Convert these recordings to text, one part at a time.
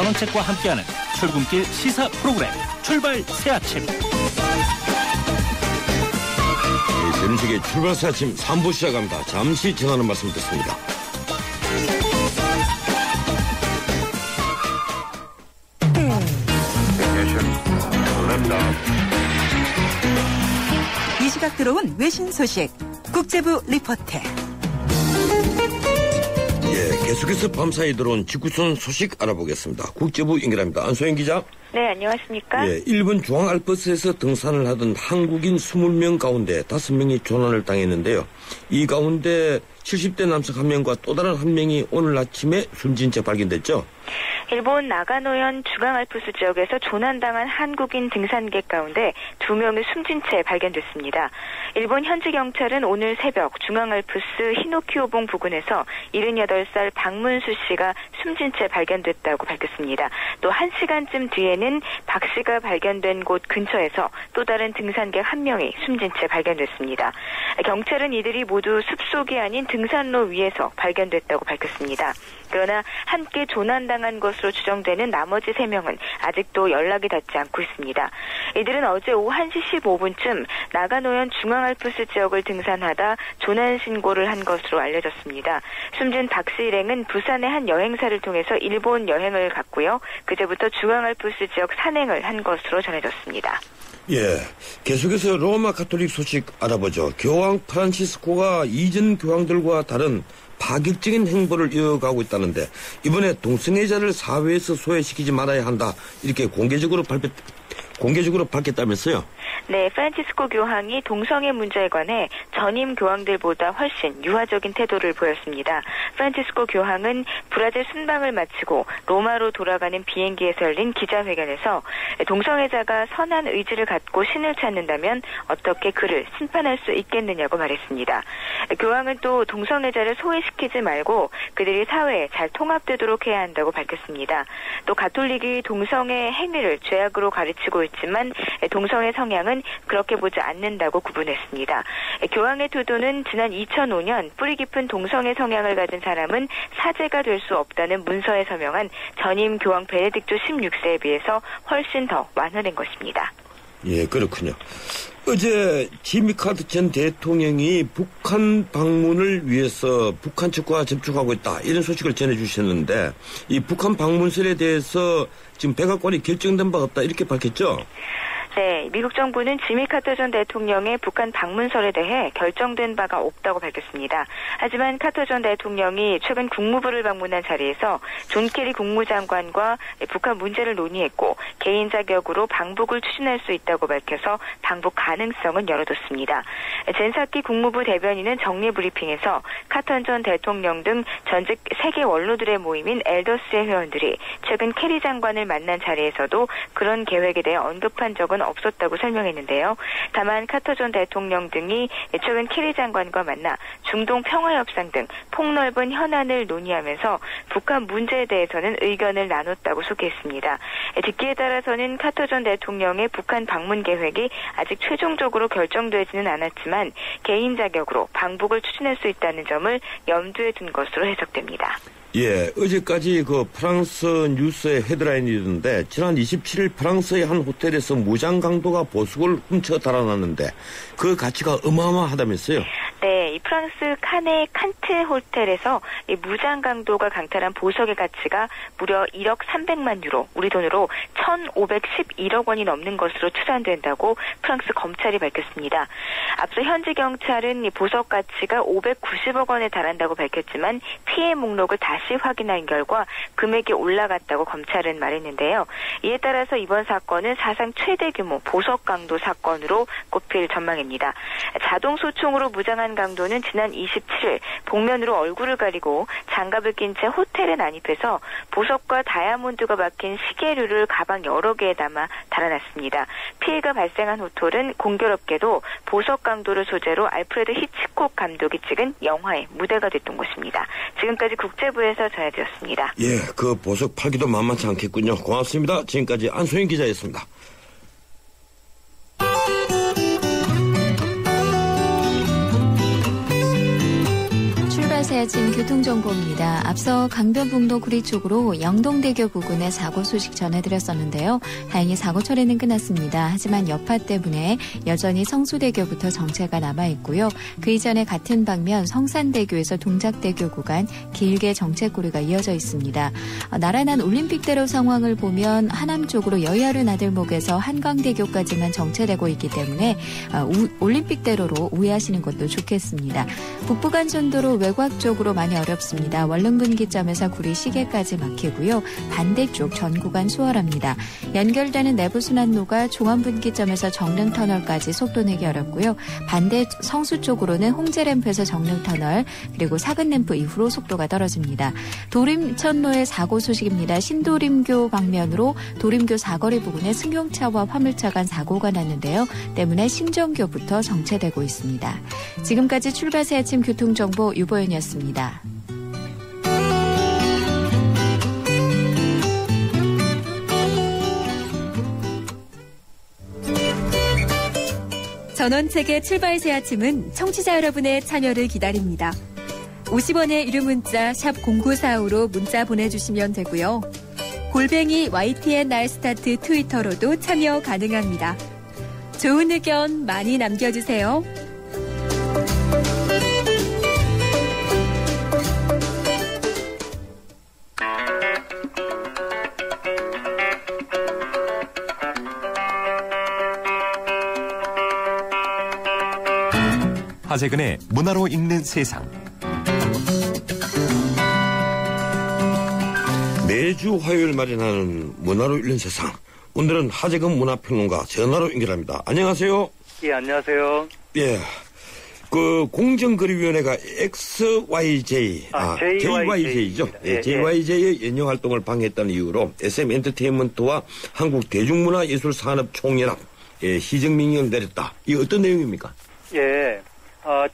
전원책과 함께하는 출근길 시사 프로그램 출발 새아침. 변인식의 출발 새아침 3부 시작합니다. 잠시 전하는 말씀 듣습니다. 이 시각 들어온 외신 소식 국제부 리포트. 계속해서 밤사이 들어온 지구촌 소식 알아보겠습니다. 국제부 연결합니다. 안소영 기자. 네, 안녕하십니까? 일본 중앙알프스에서 등산을 하던 한국인 20명 가운데 5명이 조난을 당했는데요. 이 가운데 70대 남성 1명과 또 다른 1명이 오늘 아침에 숨진 채 발견됐죠. 일본 나가노현 중앙알프스 지역에서 조난당한 한국인 등산객 가운데 2명이 숨진 채 발견됐습니다. 일본 현지 경찰은 오늘 새벽 중앙알프스 히노키오봉 부근에서 78살 박문수 씨가 숨진 채 발견됐다고 밝혔습니다. 또 1시간쯤 뒤에는 박 씨가 발견된 곳 근처에서 또 다른 등산객 1명이 숨진 채 발견됐습니다. 경찰은 이들이 모두 숲속이 아닌 등산로 위에서 발견됐다고 밝혔습니다. 그러나 함께 조난당한 것으로 추정되는 나머지 3명은 아직도 연락이 닿지 않고 있습니다. 이들은 어제 오후 1시 15분쯤 나가노현 중앙알프스 지역을 등산하다 조난 신고를 한 것으로 알려졌습니다. 숨진 박 씨 일행은 부산의 한 여행사를 통해서 일본 여행을 갔고요. 그제부터 중앙알프스 지역 산행을 한 것으로 전해졌습니다. 계속해서 로마 가톨릭 소식 알아보죠. 교황 프란치스코가 이전 교황들과 다른 파격적인 행보를 이어가고 있다는데 이번에 동성애자를 사회에서 소외시키지 말아야 한다 이렇게 공개적으로 밝혔다면서요? 네, 프란치스코 교황이 동성애 문제에 관해 전임 교황들보다 훨씬 유화적인 태도를 보였습니다. 프란치스코 교황은 브라질 순방을 마치고 로마로 돌아가는 비행기에서 열린 기자회견에서 동성애자가 선한 의지를 갖고 신을 찾는다면 어떻게 그를 심판할 수 있겠느냐고 말했습니다. 교황은 또 동성애자를 소외시키지 말고 그들이 사회에 잘 통합되도록 해야 한다고 밝혔습니다. 또 가톨릭이 동성애 행위를 죄악으로 가르치고 있지만 동성애 성향은 그렇게 보지 않는다고 구분했습니다. 교황의 태도는 지난 2005년 뿌리 깊은 동성애 성향을 가진 사람은 사제가 될 수 없다는 문서에 서명한 전임 교황 베네딕토 16세에 비해서 훨씬 더 완화된 것입니다. 그렇군요. 어제 지미 카터 전 대통령이 북한 방문을 위해서 북한 측과 접촉하고 있다 이런 소식을 전해주셨는데 이 북한 방문설에 대해서 지금 백악관이 결정된 바 없다 이렇게 밝혔죠? 네, 미국 정부는 지미 카터 전 대통령의 북한 방문설에 대해 결정된 바가 없다고 밝혔습니다. 하지만 카터 전 대통령이 최근 국무부를 방문한 자리에서 존 케리 국무장관과 북한 문제를 논의했고 개인 자격으로 방북을 추진할 수 있다고 밝혀서 방북 가능성은 열어뒀습니다. 젠 사키 국무부 대변인은 정례 브리핑에서 카터 전 대통령 등 전직 세계 원로들의 모임인 엘더스의 회원들이 최근 케리 장관을 만난 자리에서도 그런 계획에 대해 언급한 적은 없었다고 설명했는데요. 다만 카터 전 대통령 등이 최근 케리 장관과 만나 중동 평화협상 등 폭넓은 현안을 논의하면서 북한 문제에 대해서는 의견을 나눴다고 소개했습니다. 듣기에 따라서는 카터 전 대통령의 북한 방문 계획이 아직 최종적으로 결정되지는 않았지만 개인 자격으로 방북을 추진할 수 있다는 점을 염두에 둔 것으로 해석됩니다. 어제까지 그 프랑스 뉴스의 헤드라인이던데 지난 27일 프랑스의 한 호텔에서 무장 강도가 보석을 훔쳐 달아났는데 그 가치가 어마어마하다면서요? 네, 이 프랑스 칸의 칸트 호텔에서 이 무장 강도가 강탈한 보석의 가치가 무려 1억 300만 유로, 우리 돈으로 1,511억 원이 넘는 것으로 추산된다고 프랑스 검찰이 밝혔습니다. 앞서 현지 경찰은 이 보석 가치가 590억 원에 달한다고 밝혔지만 피해 목록을 다시 확인한 결과 금액이 올라갔다고 검찰은 말했는데요. 이에 따라서 이번 사건은 사상 최대 규모 보석 강도 사건으로 꼽힐 전망입니다. 자동 소총으로 무장한 강도는 지난 27일 복면으로 얼굴을 가리고 장갑을 낀 채 호텔에 난입해서 보석과 다이아몬드가 박힌 시계류를 가방 여러 개에 담아 달아났습니다. 피해가 발생한 호텔은 공교롭게도 보석 강도를 소재로 알프레드 히치콕 감독이 찍은 영화의 무대가 됐던 곳입니다. 지금까지 국제부에서 전해드렸습니다. 그 보석 팔기도 만만치 않겠군요. 고맙습니다. 지금까지 안소영 기자였습니다. 새 아침 교통정보입니다. 앞서 강변북로 구리 쪽으로 영동대교 부근에 사고 소식 전해드렸었는데요. 다행히 사고 처리는 끝났습니다. 하지만 여파 때문에 여전히 성수대교부터 정체가 남아있고요. 그 이전에 같은 방면 성산대교에서 동작대교 구간 길게 정체고리가 이어져 있습니다. 나란한 올림픽대로 상황을 보면 하남 쪽으로 여의하루 나들목에서 한강대교까지만 정체되고 있기 때문에 올림픽대로로 우회하시는 것도 좋겠습니다. 북부간선도로 외곽 쪽으로 많이 어렵습니다. 원릉분기점에서 구리 시계까지 막히고요. 반대쪽 전 구간 수월합니다. 연결되는 내부순환로가 종암분기점에서 정릉터널까지 속도 내기 어렵고요. 반대 성수 쪽으로는 홍제램프에서 정릉터널 그리고 사근램프 이후로 속도가 떨어집니다. 도림천로의 사고 소식입니다. 신도림교 방면으로 도림교 사거리 부근에 승용차와 화물차 간 사고가 났는데요. 때문에 신정교부터 정체되고 있습니다. 지금까지 출발새 아침 교통정보 유보연이었습니다. 전원책의 출발새 아침은 청취자 여러분의 참여를 기다립니다. 50원의 유료 문자 샵 0945로 문자 보내주시면 되고요. 골뱅이 YTN 날스타트 트위터로도 참여 가능합니다. 좋은 의견 많이 남겨주세요. 하재근의 문화로 읽는 세상. 매주 화요일 마련하는 문화로 읽는 세상. 오늘은 하재근 문화평론가 전화로 연결합니다. 안녕하세요. 예, 안녕하세요. 예. 그 공정거래위원회가 JYJ죠. 예, JYJ의 연영 활동을 방해했다는 이유로 SM 엔터테인먼트와 한국대중문화예술산업총연합 시정명령을 내렸다. 이게 어떤 내용입니까? 예.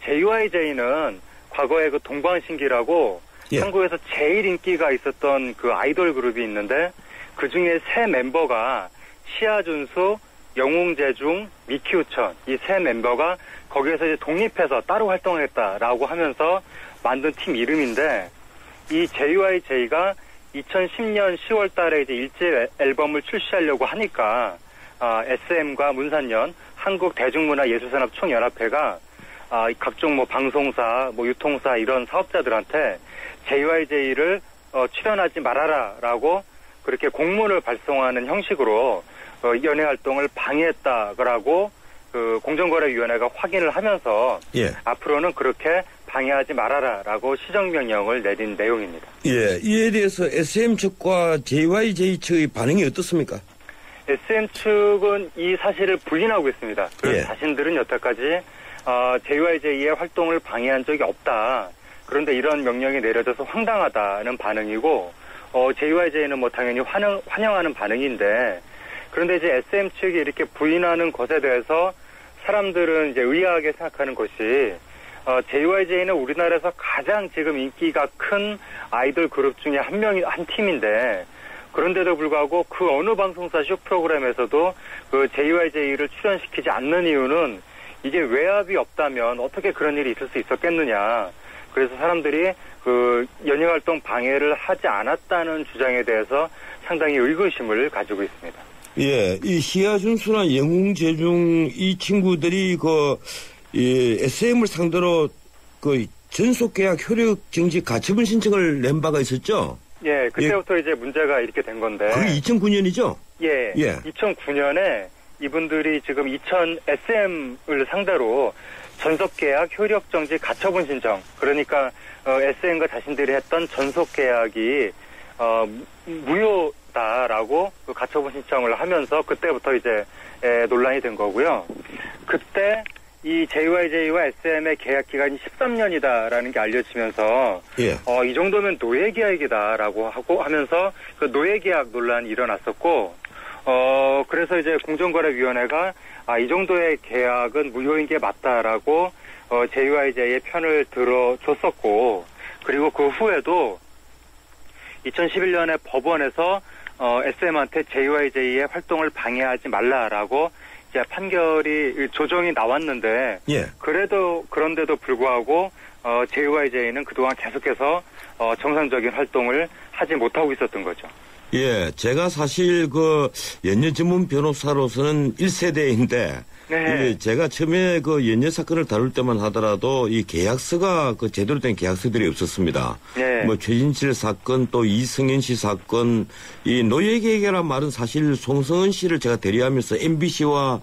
JYJ는 과거에 그 동방신기라고 한국에서 제일 인기가 있었던 그 아이돌 그룹이 있는데 그 중에 세 멤버가 시아준수, 영웅재중, 미키우천 이 세 멤버가 거기에서 이제 독립해서 따로 활동하겠다라고 하면서 만든 팀 이름인데 이 JYJ가 2010년 10월 달에 이제 일집 앨범을 출시하려고 하니까 SM과 문산연 한국대중문화예술산업총연합회가 각종 뭐 방송사, 뭐 유통사 이런 사업자들한테 JYJ를 출연하지 말아라라고 그렇게 공문을 발송하는 형식으로 연예 활동을 방해했다라고 그 공정거래위원회가 확인을 하면서 앞으로는 그렇게 방해하지 말아라라고 시정명령을 내린 내용입니다. 예, 이에 대해서 SM 측과 JYJ 측의 반응이 어떻습니까? SM 측은 이 사실을 부인하고 있습니다. 그래서 자신들은 여태까지 JYJ의 활동을 방해한 적이 없다. 그런데 이런 명령이 내려져서 황당하다는 반응이고, JYJ는 뭐 당연히 환영하는 반응인데, 그런데 이제 SM 측이 이렇게 부인하는 것에 대해서 사람들은 이제 의아하게 생각하는 것이, JYJ는 우리나라에서 가장 지금 인기가 큰 아이돌 그룹 중에 한 팀인데, 그런데도 불구하고 그 어느 방송사 쇼 프로그램에서도 그 JYJ를 출연시키지 않는 이유는 이게 외압이 없다면 어떻게 그런 일이 있을 수 있었겠느냐. 그래서 사람들이 그 연예활동 방해를 하지 않았다는 주장에 대해서 상당히 의구심을 가지고 있습니다. 예, 이 시아준수나 영웅재중 이 친구들이 SM을 상대로 그 전속계약 효력 정지 가처분 신청을 낸 바가 있었죠? 예, 그때부터 이제 문제가 이렇게 된 건데. 그게 2009년이죠? 예. 2009년에 이분들이 지금 SM을 상대로 전속계약 효력정지 가처분 신청, 그러니까 SM과 자신들이 했던 전속계약이 무효다라고 그 가처분 신청을 하면서 그때부터 이제 논란이 된 거고요. 그때 이 JYJ와 SM의 계약 기간이 13년이다라는 게 알려지면서 이 정도면 노예 계약이다라고 하면서 그 노예 계약 논란이 일어났었고, 그래서 이제 공정거래위원회가 이 정도의 계약은 무효인 게 맞다라고 JYJ의 편을 들어줬었고, 그리고 그 후에도 2011년에 법원에서 SM한테 JYJ의 활동을 방해하지 말라라고 이제 판결이 조정이 나왔는데 예. 그런데도 불구하고 JYJ는 그동안 계속해서 정상적인 활동을 하지 못하고 있었던 거죠. 예, 제가 사실 연예 전문 변호사로서는 1세대인데 네. 제가 처음에 연예 사건을 다룰 때만 하더라도 이 계약서가 제대로 된 계약서들이 없었습니다. 네. 뭐 최진실 사건 또 이승현 씨 사건 이 노예계획이라는 말은 사실 송성은 씨를 제가 대리하면서 MBC와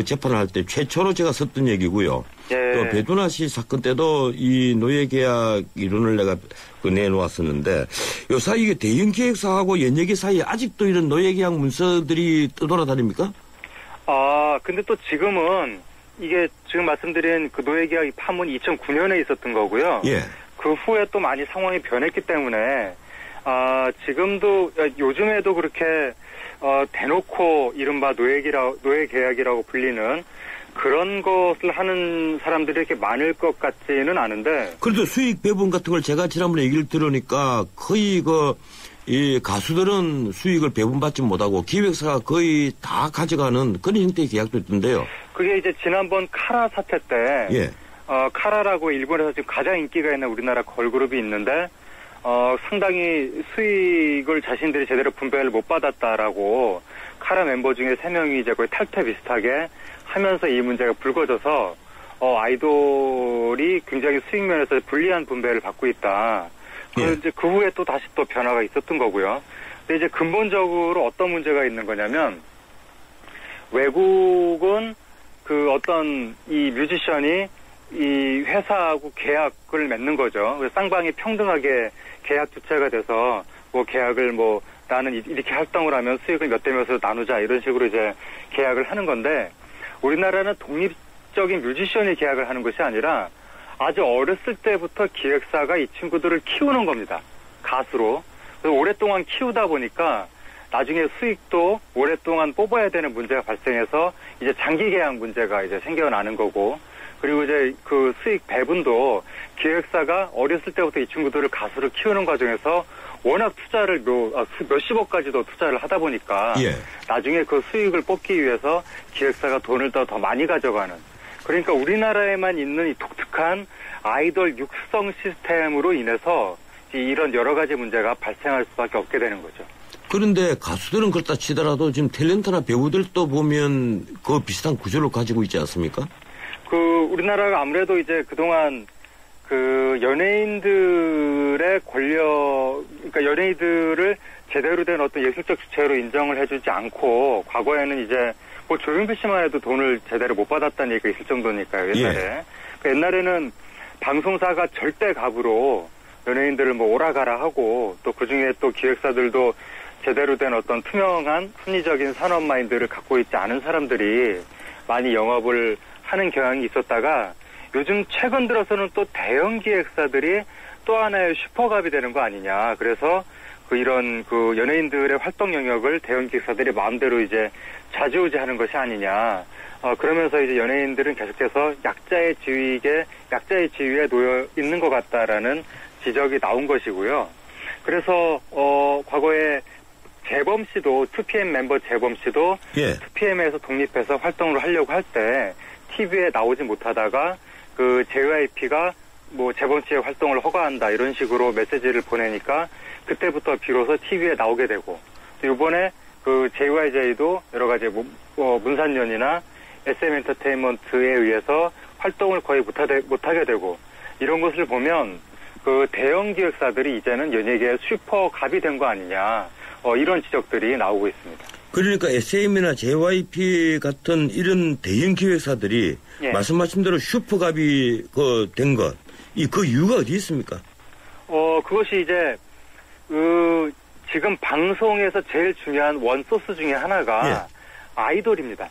재판을 할 때 최초로 제가 썼던 얘기고요. 네. 또 배두나 씨 사건 때도 이 노예계약 이론을 내가 내놓았었는데 요사 이게 대형기획사하고 연예계 사이에 아직도 이런 노예계약 문서들이 떠돌아다닙니까? 근데 또 지금은 이게 지금 말씀드린 그 노예계약 파문이 2009년에 있었던 거고요. 예. 그 후에 또 많이 상황이 변했기 때문에 지금도 요즘에도 그렇게 대놓고 이른바 노예계약이라고 불리는 그런 것을 하는 사람들이 이렇게 많을 것 같지는 않은데. 그래도 수익 배분 같은 걸 제가 지난번에 얘기를 들으니까 거의 이 가수들은 수익을 배분받지 못하고 기획사가 거의 다 가져가는 그런 형태의 계약도 있던데요. 그게 이제 지난번 카라 사태 때. 예. 카라라고 일본에서 지금 가장 인기가 있는 우리나라 걸그룹이 있는데, 상당히 수익을 자신들이 제대로 분배를 못 받았다라고 카라 멤버 중에 3명이 이제 거의 탈퇴 비슷하게 하면서 이 문제가 불거져서, 아이돌이 굉장히 수익 면에서 불리한 분배를 받고 있다. 예. 이제 그 후에 또 다시 또 변화가 있었던 거고요. 근데 이제 근본적으로 어떤 문제가 있는 거냐면, 외국은 어떤 이 뮤지션이 이 회사하고 계약을 맺는 거죠. 그래서 쌍방이 평등하게 계약 주체가 돼서 뭐 계약을 나는 이렇게 활동을 하면 수익을 몇 대 몇으로 나누자 이런 식으로 이제 계약을 하는 건데 우리나라는 독립적인 뮤지션이 계약을 하는 것이 아니라 아주 어렸을 때부터 기획사가 이 친구들을 키우는 겁니다. 가수로. 그래서 오랫동안 키우다 보니까 나중에 수익도 오랫동안 뽑아야 되는 문제가 발생해서 이제 장기 계약 문제가 이제 생겨나는 거고 그리고 이제 그 수익 배분도 기획사가 어렸을 때부터 이 친구들을 가수로 키우는 과정에서 워낙 투자를 몇십억까지도 투자를 하다 보니까 예. 나중에 그 수익을 뽑기 위해서 기획사가 돈을 더 많이 가져가는 그러니까 우리나라에만 있는 이 독특한 아이돌 육성 시스템으로 인해서 이런 여러 가지 문제가 발생할 수밖에 없게 되는 거죠. 그런데 가수들은 그렇다 치더라도 지금 탤런트나 배우들도 보면 그 비슷한 구조를 가지고 있지 않습니까? 우리나라가 아무래도 이제 그동안 연예인들의 그러니까 연예인들을 제대로 된 어떤 예술적 주체로 인정을 해주지 않고, 과거에는 이제, 조용필 씨만 해도 돈을 제대로 못 받았다는 얘기가 있을 정도니까요, 옛날에. 예. 옛날에는 방송사가 절대 갑으로 연예인들을 오라가라 하고, 또 그 중에 또 기획사들도 제대로 된 어떤 투명한 합리적인 산업 마인드를 갖고 있지 않은 사람들이 많이 영업을 하는 경향이 있었다가 요즘 최근 들어서는 또 대형 기획사들이 또 하나의 슈퍼갑이 되는 거 아니냐. 그래서 이런 연예인들의 활동 영역을 대형 기획사들이 마음대로 이제 좌지우지하는 것이 아니냐. 그러면서 이제 연예인들은 계속해서 약자의 지위에 놓여 있는 것 같다라는 지적이 나온 것이고요. 그래서 과거에 재범 씨도 2PM 멤버 재범 씨도 예. 2PM에서 독립해서 활동을 하려고 할 때 TV에 나오지 못하다가 JYP가 재범 씨의 활동을 허가한다 이런 식으로 메시지를 보내니까 그때부터 비로소 TV에 나오게 되고 또 이번에 JYJ도 여러 가지 문산연이나 SM엔터테인먼트에 의해서 활동을 거의 못하게 되고 이런 것을 보면 대형 기획사들이 이제는 연예계의 슈퍼갑이 된 거 아니냐 이런 지적들이 나오고 있습니다. 그러니까 SM이나 JYP 같은 이런 대형 기획사들이 예. 말씀하신 대로 슈퍼갑이 된 것, 그 이유가 어디 있습니까? 그것이 이제 지금 방송에서 제일 중요한 원소스 중에 하나가 예. 아이돌입니다.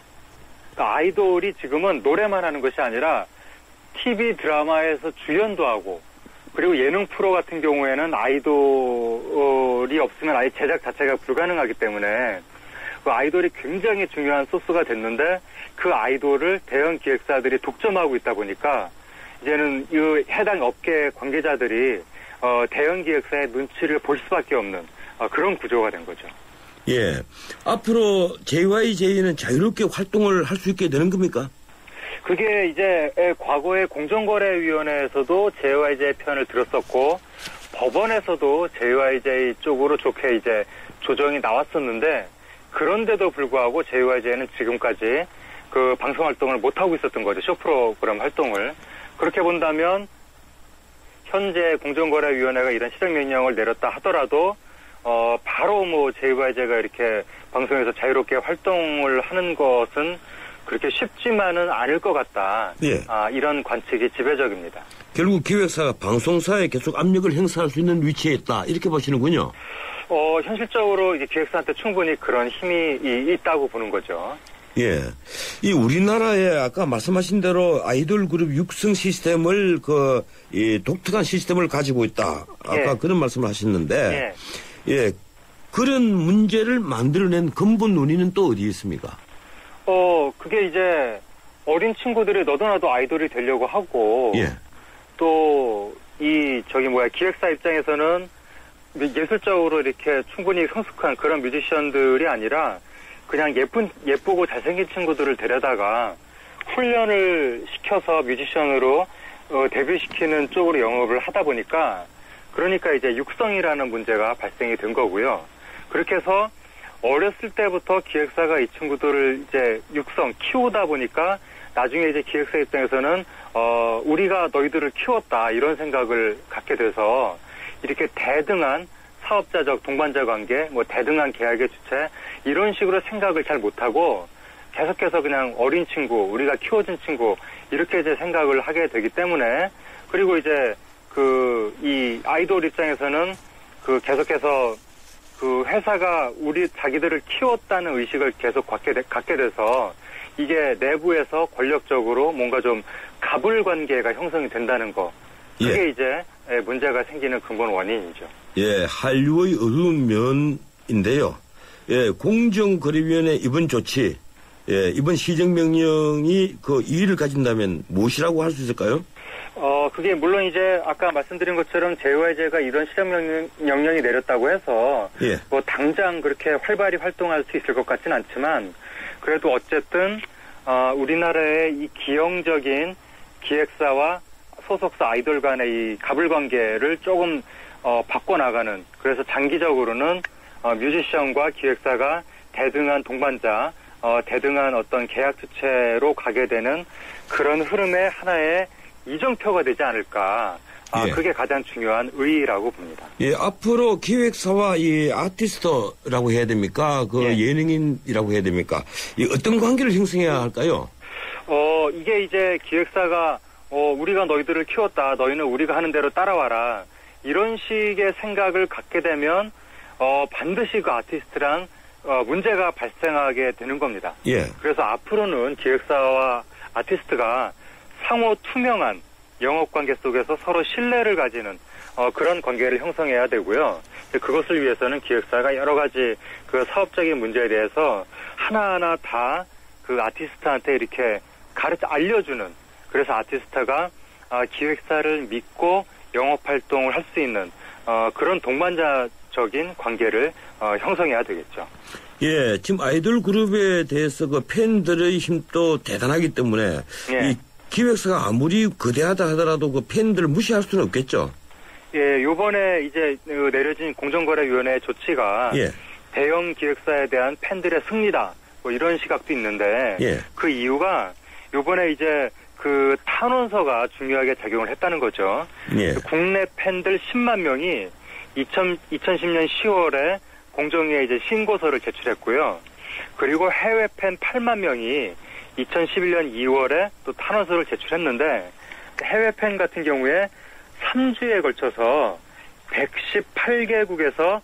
그러니까 아이돌이 지금은 노래만 하는 것이 아니라 TV 드라마에서 주연도 하고 그리고 예능 프로 같은 경우에는 아이돌이 없으면 아예 제작 자체가 불가능하기 때문에 그 아이돌이 굉장히 중요한 소스가 됐는데 그 아이돌을 대형 기획사들이 독점하고 있다 보니까 이제는 이 해당 업계 관계자들이 대형 기획사의 눈치를 볼 수밖에 없는 그런 구조가 된 거죠. 예. 앞으로 JYJ는 자유롭게 활동을 할 수 있게 되는 겁니까? 그게 이제 과거에 공정거래위원회에서도 JYJ 편을 들었었고 법원에서도 JYJ 쪽으로 좋게 이제 조정이 나왔었는데 그런데도 불구하고 JYJ는 지금까지 그 방송 활동을 못 하고 있었던 거죠. 쇼 프로그램 활동을. 그렇게 본다면 현재 공정거래위원회가 이런 시정명령을 내렸다 하더라도 바로 뭐 JYJ가 이렇게 방송에서 자유롭게 활동을 하는 것은 그렇게 쉽지만은 않을 것 같다. 예. 이런 관측이 지배적입니다. 결국 기획사가 방송사에 계속 압력을 행사할 수 있는 위치에 있다. 이렇게 보시는군요. 현실적으로 이제 기획사한테 충분히 그런 힘이 있다고 보는 거죠. 예. 이 우리나라에 아까 말씀하신 대로 아이돌 그룹 육성 시스템을 이 독특한 시스템을 가지고 있다. 아까 예. 그런 말씀을 하셨는데. 예. 그런 문제를 만들어낸 근본 논의는 또 어디에 있습니까? 그게 이제 어린 친구들이 너도나도 아이돌이 되려고 하고. 예. 또, 기획사 입장에서는 예술적으로 이렇게 충분히 성숙한 그런 뮤지션들이 아니라 그냥 예쁘고 잘생긴 친구들을 데려다가 훈련을 시켜서 뮤지션으로 데뷔시키는 쪽으로 영업을 하다 보니까 그러니까 이제 육성이라는 문제가 발생이 된 거고요. 그렇게 해서 어렸을 때부터 기획사가 이 친구들을 이제 키우다 보니까 나중에 이제 기획사 입장에서는 우리가 너희들을 키웠다 이런 생각을 갖게 돼서 이렇게 대등한 사업자적 동반자 관계, 대등한 계약의 주체 이런 식으로 생각을 잘 못하고 계속해서 그냥 어린 친구, 우리가 키워준 친구 이렇게 이제 생각을 하게 되기 때문에 그리고 이제 이 아이돌 입장에서는 계속해서 회사가 자기들을 키웠다는 의식을 계속 갖게 돼서 이게 내부에서 권력적으로 뭔가 좀 갑을 관계가 형성이 된다는 거. 그게 이제 문제가 생기는 근본 원인이죠. 예, 한류의 어두운 면인데요. 예, 공정거래위원회 이번 조치, 이번 시정명령이 이의를 가진다면 무엇이라고 할 수 있을까요? 그게 물론 이제 아까 말씀드린 것처럼 JYJ가 이런 시정명령이 내렸다고 해서 당장 그렇게 활발히 활동할 수 있을 것 같지는 않지만 그래도 어쨌든 우리나라의 이 기형적인 기획사와 소속사 아이돌 간의 이 갑을 관계를 조금 바꿔나가는 그래서 장기적으로는 뮤지션과 기획사가 대등한 동반자, 대등한 어떤 계약 주체로 가게 되는 그런 흐름의 하나의 이정표가 되지 않을까. 그게 가장 중요한 의의라고 봅니다. 예, 앞으로 기획사와 이 아티스트라고 해야 됩니까? 예능인이라고 해야 됩니까? 어떤 관계를 형성해야 할까요? 이게 이제 기획사가 우리가 너희들을 키웠다. 너희는 우리가 하는 대로 따라와라. 이런 식의 생각을 갖게 되면 반드시 그 아티스트랑 문제가 발생하게 되는 겁니다. 예. 그래서 앞으로는 기획사와 아티스트가 상호 투명한 영업관계 속에서 서로 신뢰를 가지는 그런 관계를 형성해야 되고요. 그것을 위해서는 기획사가 여러 가지 그 사업적인 문제에 대해서 하나하나 다 그 아티스트한테 이렇게 알려주는 그래서 아티스트가 기획사를 믿고 영업활동을 할 수 있는 그런 동반자적인 관계를 형성해야 되겠죠. 예, 지금 아이돌 그룹에 대해서 팬들의 힘도 대단하기 때문에 이 기획사가 아무리 거대하다 하더라도 팬들을 무시할 수는 없겠죠. 예, 요번에 이제 내려진 공정거래위원회 조치가 대형 기획사에 대한 팬들의 승리다. 이런 시각도 있는데 그 이유가 요번에 이제 그 탄원서가 중요하게 작용을 했다는 거죠. 국내 팬들 10만 명이 2010년 10월에 공정위에 이제 신고서를 제출했고요. 그리고 해외 팬 8만 명이 2011년 2월에 또 탄원서를 제출했는데 해외 팬 같은 경우에 3주에 걸쳐서 118개국에서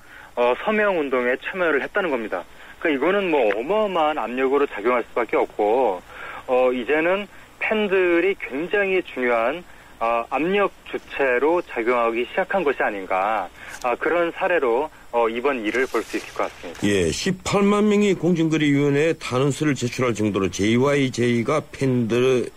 서명 운동에 참여를 했다는 겁니다. 그러니까 이거는 어마어마한 압력으로 작용할 수밖에 없고 이제는 팬들이 굉장히 중요한 압력 주체로 작용하기 시작한 것이 아닌가. 그런 사례로 이번 일을 볼 수 있을 것 같습니다. 예, 18만 명이 공정거래위원회에 탄원서를 제출할 정도로 JYJ가 팬들을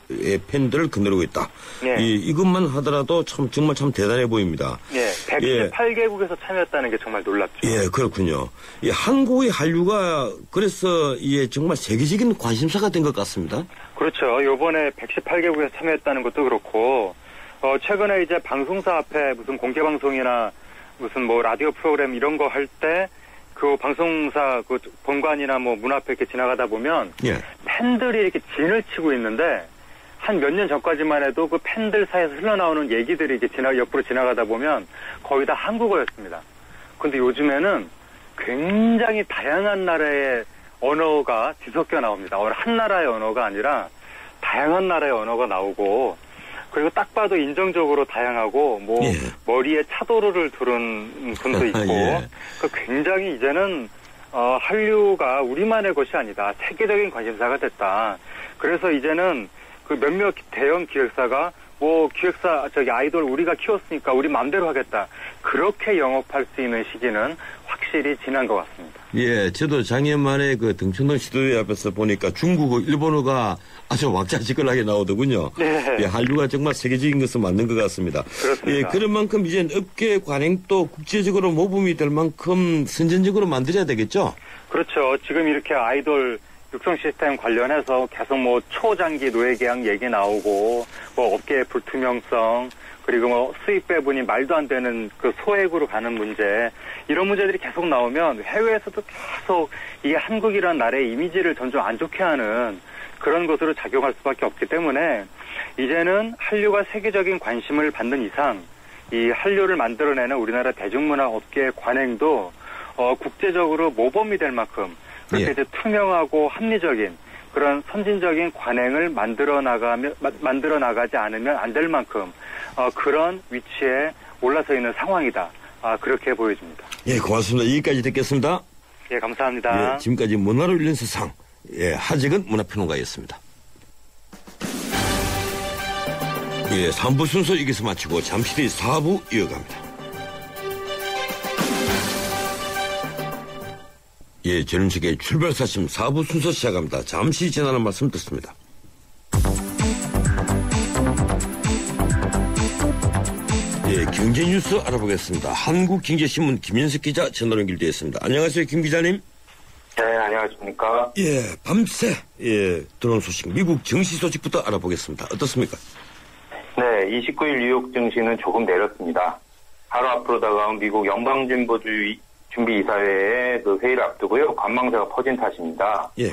거느리고 있다. 예. 이것만 하더라도 정말 대단해 보입니다. 예, 118개국에서 참여했다는 게 정말 놀랍죠. 예, 그렇군요. 예, 한국의 한류가 그래서 정말 세계적인 관심사가 된 것 같습니다. 그렇죠. 요번에 118개국에서 참여했다는 것도 그렇고, 최근에 이제 방송사 앞에 무슨 공개방송이나 무슨 뭐 라디오 프로그램 이런 거 할 때 그 방송사 그 본관이나 뭐 문 앞에 이렇게 지나가다 보면 예. 팬들이 이렇게 진을 치고 있는데 한 몇 년 전까지만 해도 그 팬들 사이에서 흘러나오는 얘기들이 이렇게 옆으로 지나가다 보면 거의 다 한국어였습니다. 근데 요즘에는 굉장히 다양한 나라의 언어가 뒤섞여 나옵니다. 한 나라의 언어가 아니라 다양한 나라의 언어가 나오고, 그리고 딱 봐도 인정적으로 다양하고 예. 머리에 차도르를 두른 분도 있고 예. 굉장히 이제는 한류가 우리만의 것이 아니다. 세계적인 관심사가 됐다. 그래서 이제는 그 몇몇 대형 기획사가 아이돌 우리가 키웠으니까 우리 마음대로 하겠다. 그렇게 영업할 수 있는 시기는 확실히 지난 것 같습니다. 예, 저도 작년만에 그 등촌동 시도회 앞에서 보니까 중국어, 일본어가 아주 왁자지껄하게 나오더군요. 네. 예, 한류가 정말 세계적인 것은 맞는 것 같습니다. 그렇습니다. 예, 그런 만큼 이제 업계 관행도 국제적으로 모범이 될 만큼 선진적으로 만들어야 되겠죠? 그렇죠. 지금 이렇게 아이돌 육성 시스템 관련해서 계속 뭐 초장기 노예 계약 얘기 나오고, 뭐 업계의 불투명성, 그리고 뭐 수익 배분이 말도 안 되는 그 소액으로 가는 문제, 이런 문제들이 계속 나오면 해외에서도 계속 이게 한국이라는 나라의 이미지를 점점 안 좋게 하는 그런 것으로 작용할 수밖에 없기 때문에 이제는 한류가 세계적인 관심을 받는 이상 이 한류를 만들어내는 우리나라 대중문화 업계의 관행도 국제적으로 모범이 될 만큼 그렇게 이제 투명하고 합리적인 그런 선진적인 관행을 만들어 나가지 않으면 안 될 만큼 그런 위치에 올라서 있는 상황이다. 그렇게 보여집니다. 예, 고맙습니다. 여기까지 듣겠습니다. 예, 감사합니다. 예, 지금까지 문화를 읽는 세상, 하재근 문화평론가였습니다. 예, 3부 순서 여기서 마치고 잠시 뒤 4부 이어갑니다. 예, 전임식의 출발사심 4부 순서 시작합니다. 잠시 지나는 말씀 듣습니다. 예, 경제 뉴스 알아보겠습니다. 한국경제신문 김현석 기자 전화로 연결되어 있습니다. 안녕하세요, 김 기자님. 네, 안녕하십니까. 예, 밤새 들어온 소식, 미국 증시 소식부터 알아보겠습니다. 어떻습니까? 네, 29일 뉴욕 증시는 조금 내렸습니다. 하루 앞으로 다가온 미국 연방준비이사회의 그 회의를 앞두고요. 관망세가 퍼진 탓입니다. 예.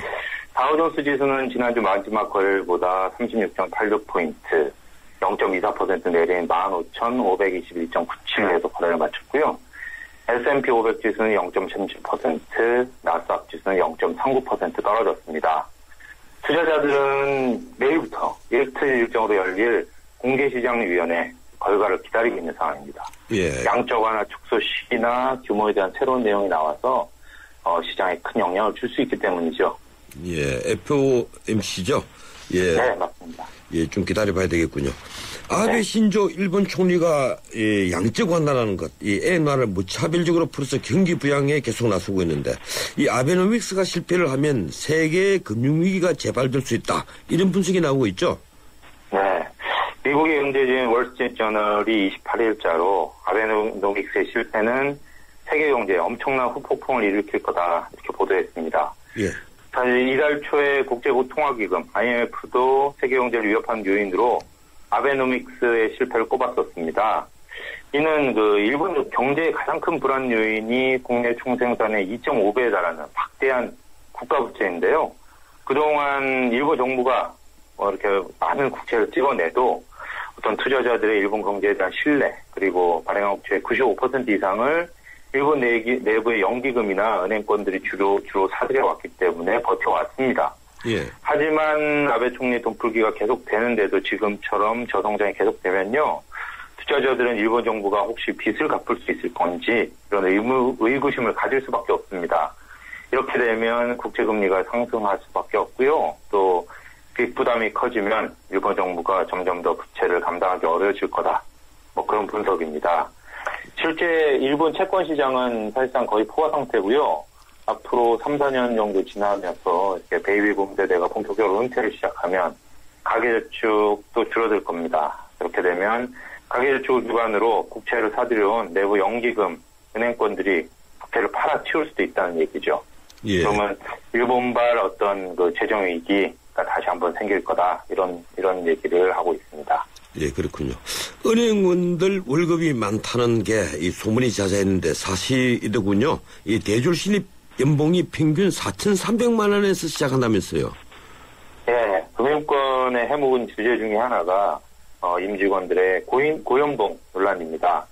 다우존스 지수는 지난주 마지막 거래일보다 36.86포인트, 0.24% 내린 15,521.97에서 거래를 마쳤고요. S&P 500 지수는 0.37%, 나스닥 지수는 0.39% 떨어졌습니다. 투자자들은 내일부터 일틀 일정으로 열릴 공개시장위원회 결과를 기다리고 있는 상황입니다. 예. 양적 완화 축소 시기나 규모에 대한 새로운 내용이 나와서 시장에 큰 영향을 줄 수 있기 때문이죠. 예, FOMC죠? 예. 네, 맞습니다. 예, 좀 기다려봐야 되겠군요. 아베 신조 일본 총리가 양적 완화라는 것, 이 엔화를 무차별적으로 풀어서 경기 부양에 계속 나서고 있는데, 이 아베노믹스가 실패를 하면 세계 금융위기가 재발될 수 있다, 이런 분석이 나오고 있죠? 네. 미국의 경제지인 월스트리트저널이 28일자로 아베노믹스의 실패는 세계 경제에 엄청난 후폭풍을 일으킬 거다, 이렇게 보도했습니다. 예. 사실 이달 초에 국제통화기금 IMF도 세계 경제를 위협하는 요인으로 아베노믹스의 실패를 꼽았었습니다. 이는 일본 경제의 가장 큰 불안 요인이 국내 총생산의 2.5배에 달하는 막대한 국가부채인데요. 그동안 일본 정부가 이렇게 많은 국채를 찍어내도 어떤 투자자들의 일본 경제에 대한 신뢰, 그리고 발행한 국채의 95% 이상을 일본 내부의 연기금이나 은행권들이 주로 사들여왔기 때문에 버텨왔습니다. 예. 하지만 아베 총리 돈풀기가 계속되는데도 지금처럼 저성장이 계속되면요, 투자자들은 일본 정부가 혹시 빚을 갚을 수 있을 건지 이런 의구심을 가질 수밖에 없습니다. 이렇게 되면 국채금리가 상승할 수밖에 없고요. 또 빚 부담이 커지면 일본 정부가 점점 더 부채를 감당하기 어려워질 거다. 그런 분석입니다. 실제 일본 채권 시장은 사실상 거의 포화 상태고요. 앞으로 3, 4년 정도 지나면서 이렇게 베이비붐 세대가 본격적으로 은퇴를 시작하면 가계저축도 줄어들 겁니다. 그렇게 되면 가계저축을 기반으로 국채를 사들여온 내부 연기금, 은행권들이 국채를 팔아치울 수도 있다는 얘기죠. 예. 그러면 일본발 어떤 그 재정 위기가 다시 한번 생길 거다 이런 얘기를 하고 있습니다. 예, 그렇군요. 은행원들 월급이 많다는 게 이 소문이 자자했는데 사실이더군요. 이 대졸 신입 연봉이 평균 4,300만 원에서 시작한다면서요. 예, 금융권의 해묵은 주제 중에 하나가 임직원들의 고연봉 논란입니다.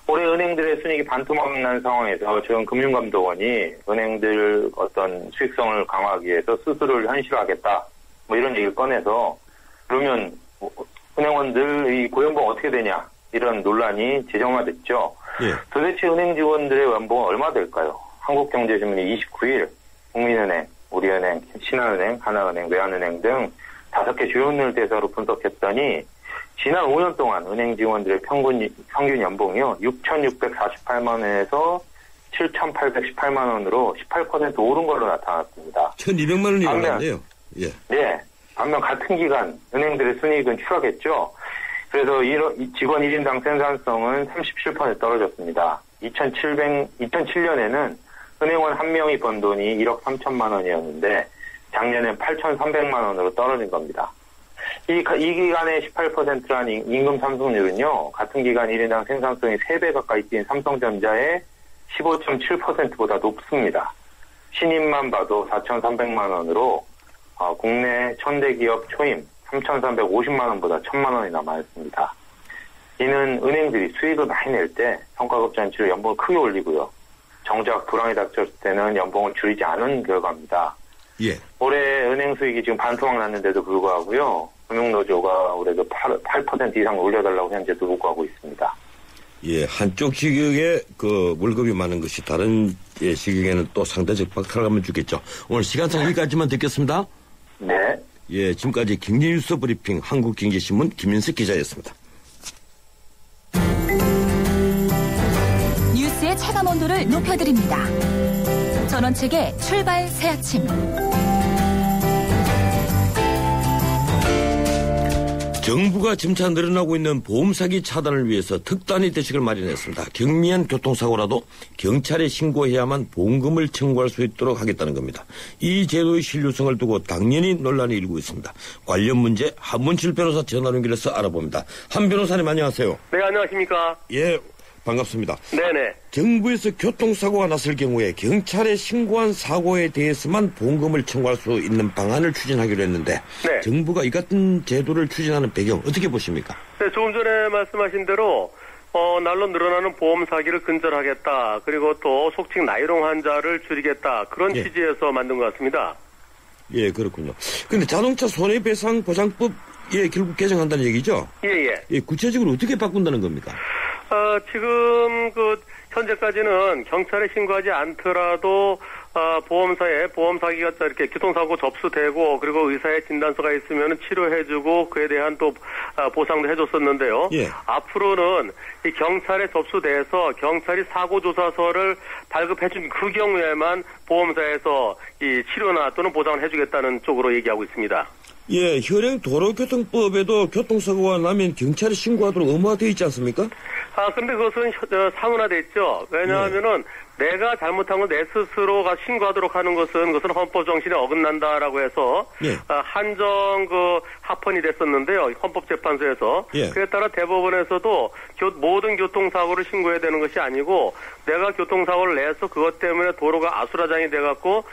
올해 은행들의 순이익이 반토막 난 상황에서 지금 금융감독원이 은행들 어떤 수익성을 강화하기 위해서 수수료를 현실화하겠다 뭐 이런 얘기를 꺼내서 그러면 은행원들 이 고연봉 어떻게 되냐 이런 논란이 재정화됐죠. 예. 도대체 은행 직원들의 연봉은 얼마 될까요? 한국경제신문이 29일 국민은행, 우리은행, 신한은행, 하나은행, 외환은행 등 5개 주요 은행을 대상으로 분석했더니 지난 5년 동안 은행 직원들의 평균 연봉이요 6,648만 원에서 7,818만 원으로 18% 오른 걸로 나타났습니다. 1,200만 원이 올랐네요. 예. 네. 반면 같은 기간 은행들의 순이익은 추락했죠. 그래서 직원 1인당 생산성은 37% 떨어졌습니다. 2007년에는 은행원 한 명이 번 돈이 1억 3천만 원이었는데 작년엔 8,300만 원으로 떨어진 겁니다. 이 기간에 18%란 임금 상승률은요. 같은 기간 1인당 생산성이 3배 가까이 뛴 삼성전자의 15.7%보다 높습니다. 신입만 봐도 4,300만 원으로 국내 1000대 기업 초임 3,350만 원보다 1,000만 원이나 많습니다. 이는 은행들이 수익을 많이 낼 때 성과급 잔치로 연봉을 크게 올리고요. 정작 불황이 닥쳤을 때는 연봉을 줄이지 않은 결과입니다. 예. 올해 은행 수익이 지금 반토막 났는데도 불구하고요. 금융노조가 올해도 8% 이상 올려달라고 현재도 요구하고 있습니다. 예, 한쪽 시격에 그 월급이 많은 것이 다른 시격에는 또 상대적 박탈을 하면 주겠죠. 오늘 시간상 여기까지만 듣겠습니다. 네. 예, 지금까지 경제뉴스 브리핑 한국경제신문 김윤석 기자였습니다. 뉴스의 체감 온도를 높여드립니다. 전원책의 출발 새 아침. 정부가 점차 늘어나고 있는 보험사기 차단을 위해서 특단의 대책을 마련했습니다. 경미한 교통사고라도 경찰에 신고해야만 보험금을 청구할 수 있도록 하겠다는 겁니다. 이 제도의 신뢰성을 두고 당연히 논란이 일고 있습니다. 관련 문제 한문칠 변호사 전화 연결해서 알아봅니다. 한 변호사님 안녕하세요. 네, 안녕하십니까. 예, 반갑습니다. 네네. 정부에서 교통사고가 났을 경우에 경찰에 신고한 사고에 대해서만 보험금을 청구할 수 있는 방안을 추진하기로 했는데 네. 정부가 이 같은 제도를 추진하는 배경 어떻게 보십니까? 네, 조금 전에 말씀하신 대로 날로 늘어나는 보험 사기를 근절하겠다. 그리고 또 속칭 나이롱 환자를 줄이겠다. 그런 취지에서 만든 것 같습니다. 예, 그렇군요. 그런데 자동차 손해배상보장법 결국 개정한다는 얘기죠? 예, 구체적으로 어떻게 바꾼다는 겁니까? 지금 현재까지는 경찰에 신고하지 않더라도 보험사에 보험 사기가 이렇게 교통사고 접수되고 그리고 의사의 진단서가 있으면 치료해주고 그에 대한 또 보상도 해줬었는데요. 예. 앞으로는 이 경찰에 접수돼서 경찰이 사고조사서를 발급해준 그 경우에만 보험사에서 이 치료나 또는 보상을 해주겠다는 쪽으로 얘기하고 있습니다. 예, 현행 도로교통법에도 교통사고가 나면 경찰에 신고하도록 의무화되어 있지 않습니까? 근데 그것은 상은화돼 있죠. 왜냐하면은 내가 잘못한 걸 내 스스로가 신고하도록 하는 그것은 헌법 정신에 어긋난다라고 해서 한정 합헌이 됐었는데요. 헌법재판소에서. 그에 따라 대법원에서도 모든 교통사고를 신고해야 되는 것이 아니고 내가 교통사고를 내서 그것 때문에 도로가 아수라장이 돼갖고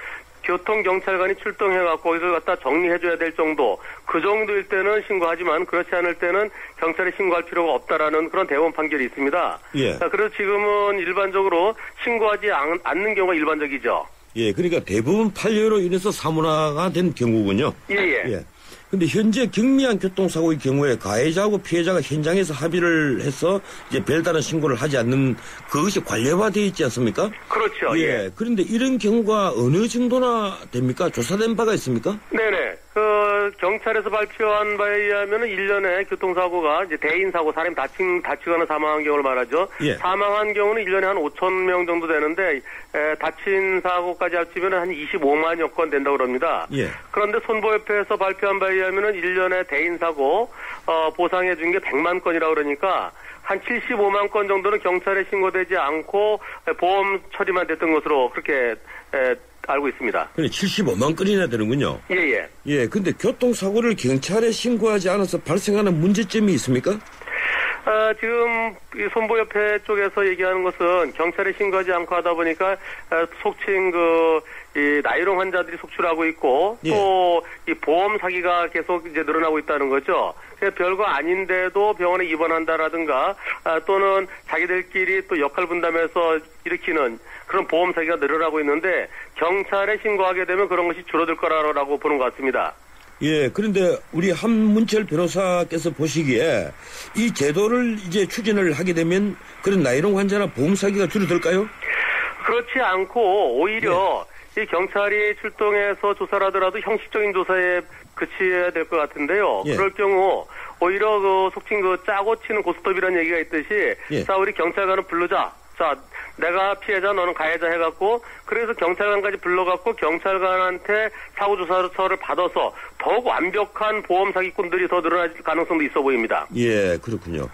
교통경찰관이 출동해갖고 거기서 갖다 정리해줘야 될 정도, 그 정도일 때는 신고하지만 그렇지 않을 때는 경찰에 신고할 필요가 없다라는 그런 대법원 판결이 있습니다. 예. 그래서 지금은 일반적으로 신고하지 않는 경우가 일반적이죠. 예, 그러니까 대부분 판례로 인해서 사문화가 된 경우군요. 예. 근데 현재 경미한 교통사고의 경우에 가해자하고 피해자가 현장에서 합의를 해서 이제 별다른 신고를 하지 않는 그것이 관례화되어 있지 않습니까? 그렇죠. 예. 그런데 이런 경우가 어느 정도나 됩니까? 조사된 바가 있습니까? 네네. 경찰에서 발표한 바에 의하면은 1년에 교통사고가 이제 대인사고, 사람이 다치거나 사망한 경우를 말하죠. 예. 사망한 경우는 1년에 한 5천 명 정도 되는데, 다친 사고까지 합치면 한 25만여 건 된다고 그럽니다. 예. 그런데 손보협회에서 발표한 바에 의하면은 1년에 대인사고, 보상해 준 게 100만 건이라고 그러니까, 한 75만 건 정도는 경찰에 신고되지 않고 보험 처리만 됐던 것으로 그렇게 알고 있습니다. 그래 75만 건이나 되는군요. 예예. 예, 근데 교통사고를 경찰에 신고하지 않아서 발생하는 문제점이 있습니까? 지금 이 손보협회 쪽에서 얘기하는 것은 경찰에 신고하지 않고 하다 보니까 속칭 이 나이롱 환자들이 속출하고 있고 예. 또 이 보험 사기가 계속 이제 늘어나고 있다는 거죠. 별거 아닌데도 병원에 입원한다라든가 또는 자기들끼리 또 역할 분담해서 일으키는 그런 보험 사기가 늘어나고 있는데 경찰에 신고하게 되면 그런 것이 줄어들 거라고 보는 것 같습니다. 예, 그런데 우리 한문철 변호사께서 보시기에 이 제도를 이제 추진을 하게 되면 그런 나이롱 환자나 보험 사기가 줄어들까요? 그렇지 않고 오히려 이 경찰이 출동해서 조사를 하더라도 형식적인 조사에 그치야 될 것 같은데요. 예. 그럴 경우 오히려 속칭 짜고 치는 고스톱이라는 얘기가 있듯이 예. 자 우리 경찰관을 부르자. 자 내가 피해자 너는 가해자 해갖고 그래서 경찰관까지 불러갖고 경찰관한테 사고조사서를 받아서 더욱 완벽한 보험 사기꾼들이 더 늘어날 가능성도 있어 보입니다. 예, 그렇군요.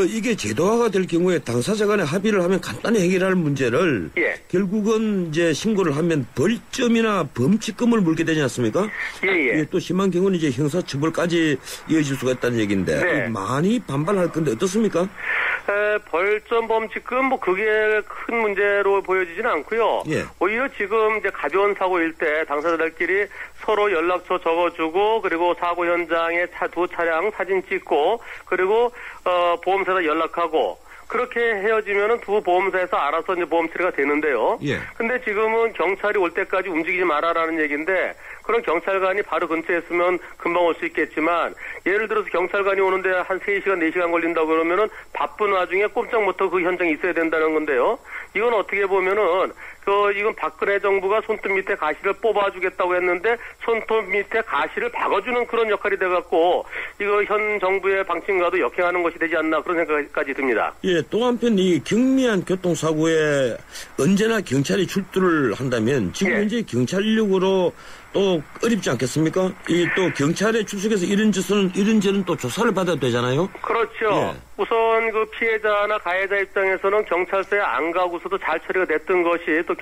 이게 제도화가 될 경우에 당사자 간에 합의를 하면 간단히 해결할 문제를 예. 결국은 이제 신고를 하면 벌점이나 범칙금을 물게 되지 않습니까? 예. 또 심한 경우는 이제 형사처벌까지 이어질 수가 있다는 얘기인데 네. 많이 반발할 건데 어떻습니까? 벌점 범칙금 그게 큰 문제로 보여지지는 않고요. 예. 오히려 지금 이제 가벼운 사고일 때 당사자들끼리 서로 연락처 적어주고 그리고 사고 현장에 두 차량 사진 찍고 그리고 보험사에다 연락하고 그렇게 헤어지면은 두 보험사에서 알아서 이제 보험 처리가 되는데요. 예. 근데 지금은 경찰이 올 때까지 움직이지 마라라는 얘기인데 그런 경찰관이 바로 근처에 있으면 금방 올 수 있겠지만 예를 들어서 경찰관이 오는데 한 3시간, 4시간 걸린다고 그러면은 바쁜 와중에 꼼짝 못하고 그 현장에 있어야 된다는 건데요. 이건 어떻게 보면은 이건 박근혜 정부가 손톱 밑에 가시를 뽑아주겠다고 했는데 손톱 밑에 가시를 박아주는 그런 역할이 돼갖고 이거 현 정부의 방침과도 역행하는 것이 되지 않나 그런 생각까지 듭니다. 예, 또 한편 이 경미한 교통사고에 언제나 경찰이 출두를 한다면 지금 현재 경찰 인력으로 또 어렵지 않겠습니까? 또 경찰에 출석해서 이런저런 또 조사를 받아야 되잖아요. 그렇죠. 예. 우선 그 피해자나 가해자 입장에서는 경찰서에 안 가고서도 잘 처리가 됐던 것이 또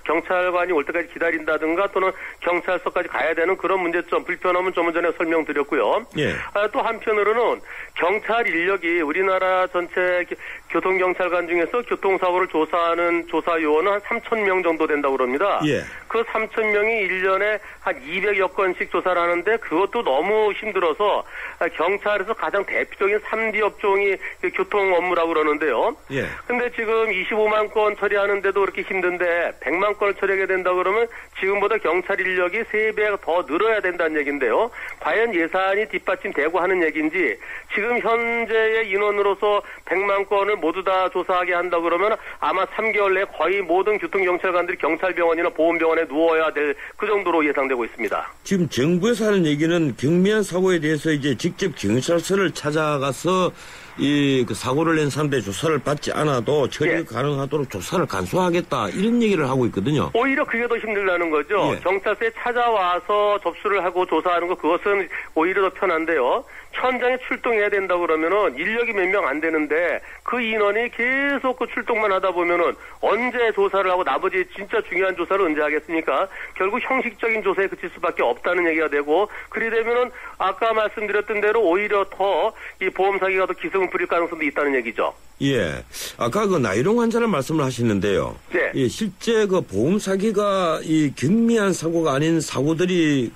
경찰관이 올 때까지 기다린다든가 또는 경찰서까지 가야 되는 그런 문제점, 불편함은 좀 전에 설명드렸고요. 예. 또 한편으로는 경찰 인력이 우리나라 전체 교통경찰관 중에서 교통사고를 조사하는 조사 요원은 한 3,000명 정도 된다고 그럽니다. 예. 그 3,000명이 1년에 한 200여 건씩 조사를 하는데 그것도 너무 힘들어서 경찰에서 가장 대표적인 3D 업종이 교통 업무라고 그러는데요. 예. 근데 지금 25만 건 처리하는데도 그렇게 힘든데 100만 건을 처리하게 된다 그러면 지금보다 경찰 인력이 3배가 더 늘어야 된다는 얘기인데요. 과연 예산이 뒷받침되고 하는 얘기인지 지금 현재의 인원으로서 100만 건을 모두 다 조사하게 한다 그러면 아마 3개월 내에 거의 모든 교통경찰관들이 경찰병원이나 보험병원에 누워야 될 그 정도로 예상되고 있습니다. 지금 정부에서 하는 얘기는 경미한 사고에 대해서 이제 직접 경찰서를 찾아가서 그 사고를 낸 사람들의 조사를 받지 않아도 처리가 가능하도록 조사를 간소화하겠다 이런 얘기를 하고 있거든요. 오히려 그게 더 힘들다는 거죠. 예. 경찰서에 찾아와서 접수를 하고 조사하는 거 그것은 오히려 더 편한데요. 현장에 출동해야 된다 그러면은 인력이 몇 명 안 되는데 그 인원이 계속 그 출동만 하다 보면은 언제 조사를 하고 나머지 진짜 중요한 조사를 언제 하겠습니까? 결국 형식적인 조사에 그칠 수밖에 없다는 얘기가 되고 그리 되면은 아까 말씀드렸던 대로 오히려 더 이 보험 사기가 더 기승을 부릴 가능성도 있다는 얘기죠. 예. 아까 그 나이롱 환자를 말씀을 하시는데요. 네. 예, 실제 그 보험 사기가 이 경미한 사고가 아닌 사고들이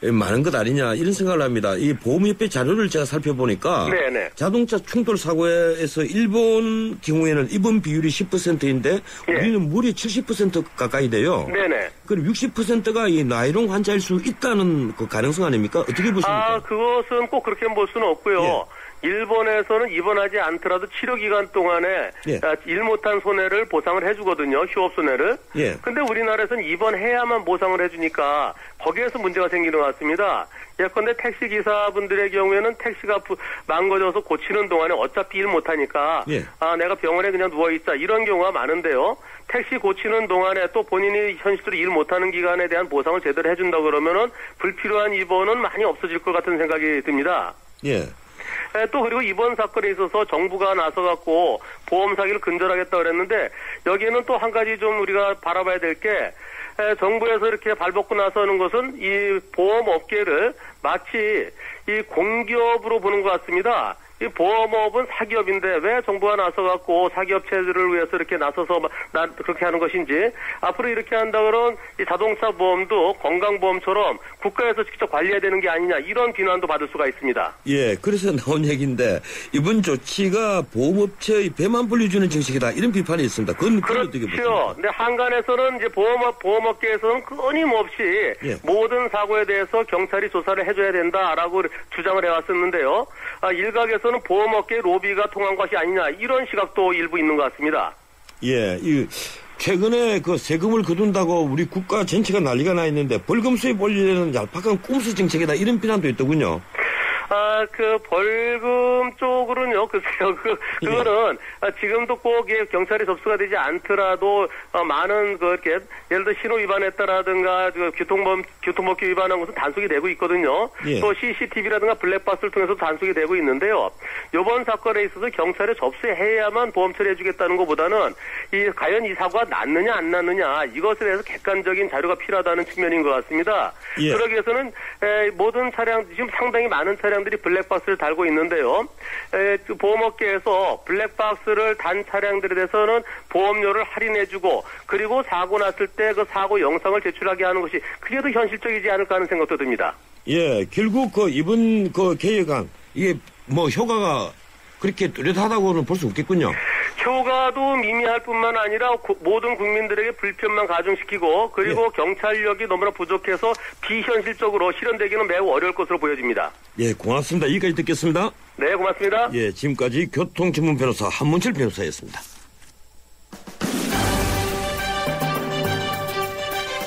많은 것 아니냐 이런 생각을 합니다. 이 보험협회 자료를 제가 살펴보니까 네네. 자동차 충돌 사고에서 일본 경우에는 입원 비율이 10%인데 우리는 무려 70% 가까이 돼요. 네네. 그럼 60%가 이 나이롱 환자일 수 있다는 그 가능성 아닙니까? 어떻게 보십니까? 그것은 꼭 그렇게 볼 수는 없고요. 일본에서는 입원하지 않더라도 치료 기간 동안에 예. 일 못한 손해를 보상을 해주거든요. 휴업 손해를. 예. 근데 우리나라에서는 입원해야만 보상을 해주니까 거기에서 문제가 생기는 것 같습니다. 예컨대 택시 기사분들의 경우에는 택시가 망가져서 고치는 동안에 어차피 일 못하니까 예. 내가 병원에 그냥 누워있자 이런 경우가 많은데요. 택시 고치는 동안에 또 본인이 현실적으로 일 못하는 기간에 대한 보상을 제대로 해준다 그러면은 불필요한 입원은 많이 없어질 것 같은 생각이 듭니다. 예. 또 그리고 이번 사건에 있어서 정부가 나서갖고 보험 사기를 근절하겠다 그랬는데 여기에는 또 한 가지 좀 우리가 바라봐야 될 게 정부에서 이렇게 발벗고 나서는 것은 이 보험업계를 마치 이 공기업으로 보는 것 같습니다. 이 보험업은 사기업인데 왜 정부가 나서갖고 사기업체들을 위해서 이렇게 나서서 그렇게 하는 것인지 앞으로 이렇게 한다 그러면 이 자동차 보험도 건강보험처럼 국가에서 직접 관리해야 되는 게 아니냐 이런 비난도 받을 수가 있습니다. 예, 그래서 나온 얘기인데 이번 조치가 보험업체의 배만 불려주는 정책이다 이런 비판이 있습니다. 그건 어떻게 보십니까? 그렇죠. 근데 한간에서는 이제 보험업계에서는 끊임없이 예. 모든 사고에 대해서 경찰이 조사를 해줘야 된다라고 주장을 해왔었는데요. 일각에서는 보험업계 로비가 통한 것이 아니냐 이런 시각도 일부 있는 것 같습니다. 예, 최근에 그 세금을 거둔다고 우리 국가 전체가 난리가 나 있는데 벌금 수입 올리려는 얄팍한 꼼수 정책이다 이런 비난도 있더군요. 그 벌금 쪽으로는요, 글쎄요, 그거는 지금도 꼭 경찰에 접수가 되지 않더라도 많은 이렇게 예를 들어 신호 위반했다라든가 교통법규 위반한 것은 단속이 되고 있거든요. 예. 또 CCTV라든가 블랙박스를 통해서 단속이 되고 있는데요. 이번 사건에 있어서 경찰에 접수해야만 보험 처리해주겠다는 것보다는 과연 이 사고가 났느냐 안 났느냐 이것에 대해서 객관적인 자료가 필요하다는 측면인 것 같습니다. 예. 그러기 위해서는 모든 차량 지금 상당히 많은 차량들이 블랙박스를 달고 있는데요. 보험업계에서 블랙박스를 단 차량들에 대해서는 보험료를 할인해주고 그리고 사고 났을 때 그 사고 영상을 제출하게 하는 것이 그게 더 현실적이지 않을까 하는 생각도 듭니다. 예, 결국 이번 개혁안 이게 효과가 그렇게 뚜렷하다고는 볼 수 없겠군요. 효과도 미미할 뿐만 아니라 모든 국민들에게 불편만 가중시키고 그리고 예. 경찰력이 너무나 부족해서 비현실적으로 실현되기는 매우 어려울 것으로 보여집니다. 예, 고맙습니다. 여기까지 듣겠습니다. 네, 고맙습니다. 예, 지금까지 교통전문 변호사 한문철 변호사였습니다.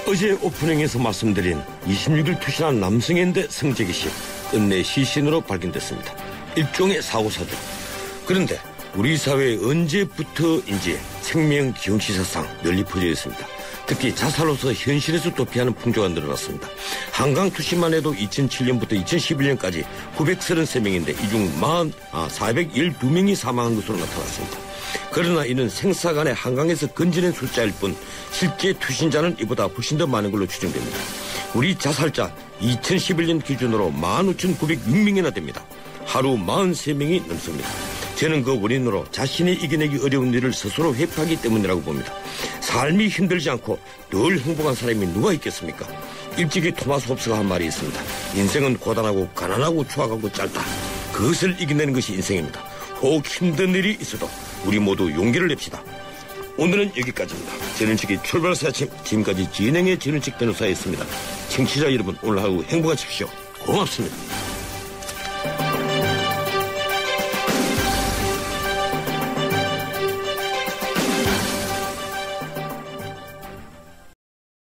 어제 오프닝에서 말씀드린 26일 투신한 남성인대 성재기 씨 끝내 시신으로 발견됐습니다. 일종의 사고사죠. 그런데 우리 사회에 언제부터인지 생명 기용시사상 널리 퍼져 있습니다. 특히 자살로서 현실에서 도피하는 풍조가 늘어났습니다. 한강 투신만 해도 2007년부터 2011년까지 933명인데 이 중 412명이 사망한 것으로 나타났습니다. 그러나 이는 생사간에 한강에서 건져낸 숫자일 뿐 실제 투신자는 이보다 훨씬 더 많은 걸로 추정됩니다. 우리 자살자 2011년 기준으로 15,906명이나 됩니다. 하루 43명이 넘습니다. 저는 그 원인으로 자신이 이겨내기 어려운 일을 스스로 회피하기 때문이라고 봅니다. 삶이 힘들지 않고 늘 행복한 사람이 누가 있겠습니까? 일찍이 토마스 홉스가 한 말이 있습니다. 인생은 고단하고 가난하고 추악하고 짧다. 그것을 이겨내는 것이 인생입니다. 혹 힘든 일이 있어도 우리 모두 용기를 냅시다. 오늘은 여기까지입니다. 전은식의 출발사 아침 지금까지 진행의 전은식 변호사였습니다. 청취자 여러분 오늘 하루 행복하십시오. 고맙습니다.